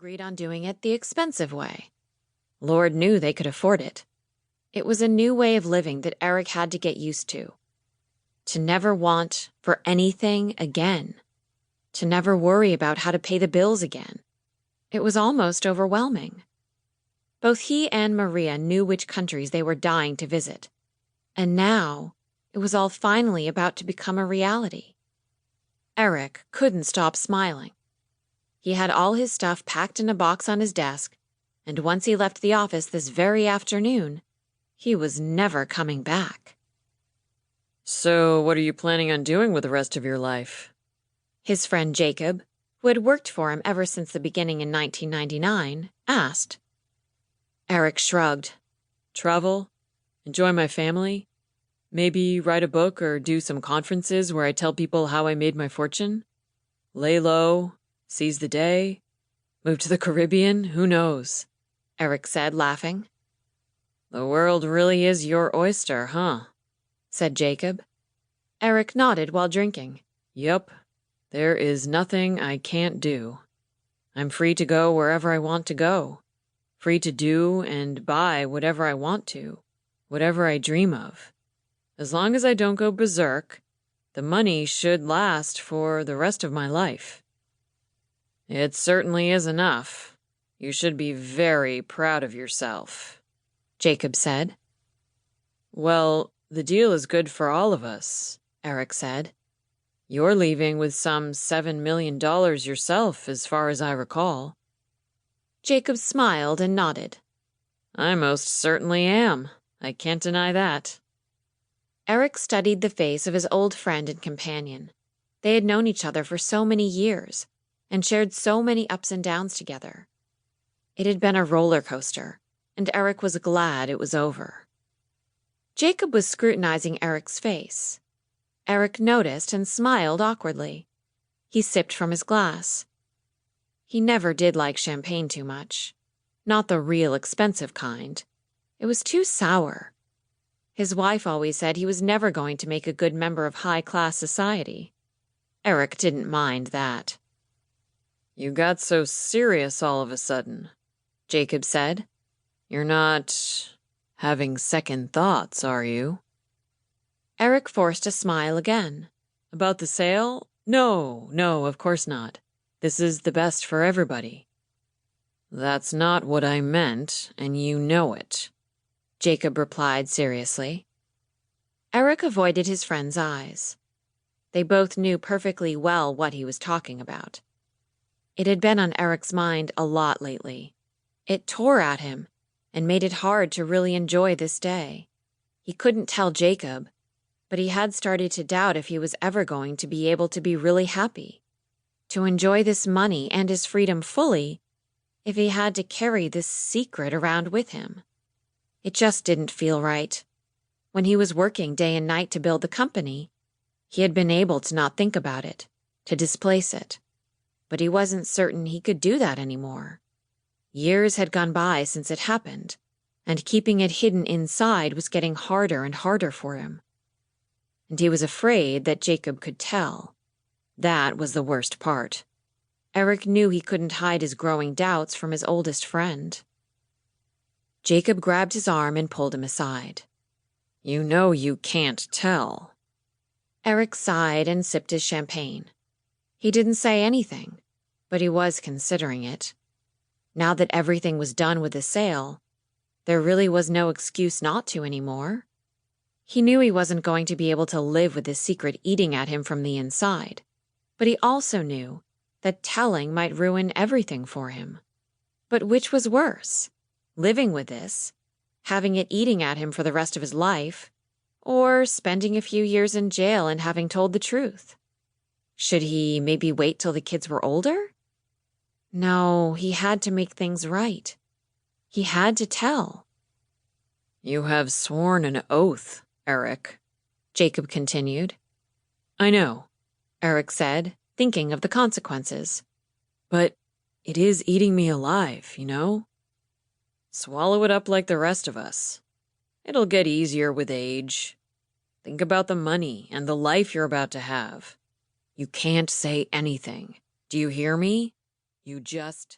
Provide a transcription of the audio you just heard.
agreed on doing it the expensive way. Lord knew they could afford it. It was a new way of living that Eric had to get used to. To never want for anything again. To never worry about how to pay the bills again. It was almost overwhelming. Both he and Maria knew which countries they were dying to visit. And now, it was all finally about to become a reality. Eric couldn't stop smiling. He had all his stuff packed in a box on his desk, and once he left the office this very afternoon, he was never coming back. So, what are you planning on doing with the rest of your life? His friend Jacob, who had worked for him ever since the beginning in 1999, asked. Eric shrugged. Travel? Enjoy my family? Maybe write a book or do some conferences where I tell people how I made my fortune? Lay low, seize the day, move to the Caribbean, who knows? Eric said, laughing. The world really is your oyster, huh? Said Jacob. Eric nodded while drinking. Yup, there is nothing I can't do. I'm free to go wherever I want to go. Free to do and buy whatever I want to, whatever I dream of. As long as I don't go berserk, the money should last for the rest of my life. It certainly is enough. You should be very proud of yourself, Jacob said. Well, the deal is good for all of us, Eric said. You're leaving with some $7 million yourself, as far as I recall. Jacob smiled and nodded. I most certainly am. I can't deny that. Eric studied the face of his old friend and companion. They had known each other for so many years and shared so many ups and downs together. It had been a roller coaster, and Eric was glad it was over. Jacob was scrutinizing Eric's face. Eric noticed and smiled awkwardly. He sipped from his glass. He never did like champagne too much. Not the real expensive kind. It was too sour. His wife always said he was never going to make a good member of high-class society. Eric didn't mind that. You got so serious all of a sudden, Jacob said. You're not having second thoughts, are you? Eric forced a smile again. About the sale? No, of course not. This is the best for everybody. That's not what I meant, and you know it, Jacob replied seriously. Eric avoided his friend's eyes. They both knew perfectly well what he was talking about. It had been on Eric's mind a lot lately. It tore at him and made it hard to really enjoy this day. He couldn't tell Jacob, but he had started to doubt if he was ever going to be able to be really happy, to enjoy this money and his freedom fully, if he had to carry this secret around with him. It just didn't feel right. When he was working day and night to build the company, he had been able to not think about it, to displace it. But he wasn't certain he could do that anymore. Years had gone by since it happened, and keeping it hidden inside was getting harder and harder for him. And he was afraid that Jacob could tell. That was the worst part. Eric knew he couldn't hide his growing doubts from his oldest friend. Jacob grabbed his arm and pulled him aside. You know you can't tell. Eric sighed and sipped his champagne. He didn't say anything, but he was considering it. Now that everything was done with the sale, there really was no excuse not to anymore. He knew he wasn't going to be able to live with this secret eating at him from the inside, but he also knew that telling might ruin everything for him. But which was worse? Living with this, having it eating at him for the rest of his life, or spending a few years in jail and having told the truth? Should he maybe wait till the kids were older? No, he had to make things right. He had to tell. You have sworn an oath, Eric, Jacob continued. I know, Eric said, thinking of the consequences. But it is eating me alive, you know? Swallow it up like the rest of us. It'll get easier with age. Think about the money and the life you're about to have. You can't say anything. Do you hear me? You just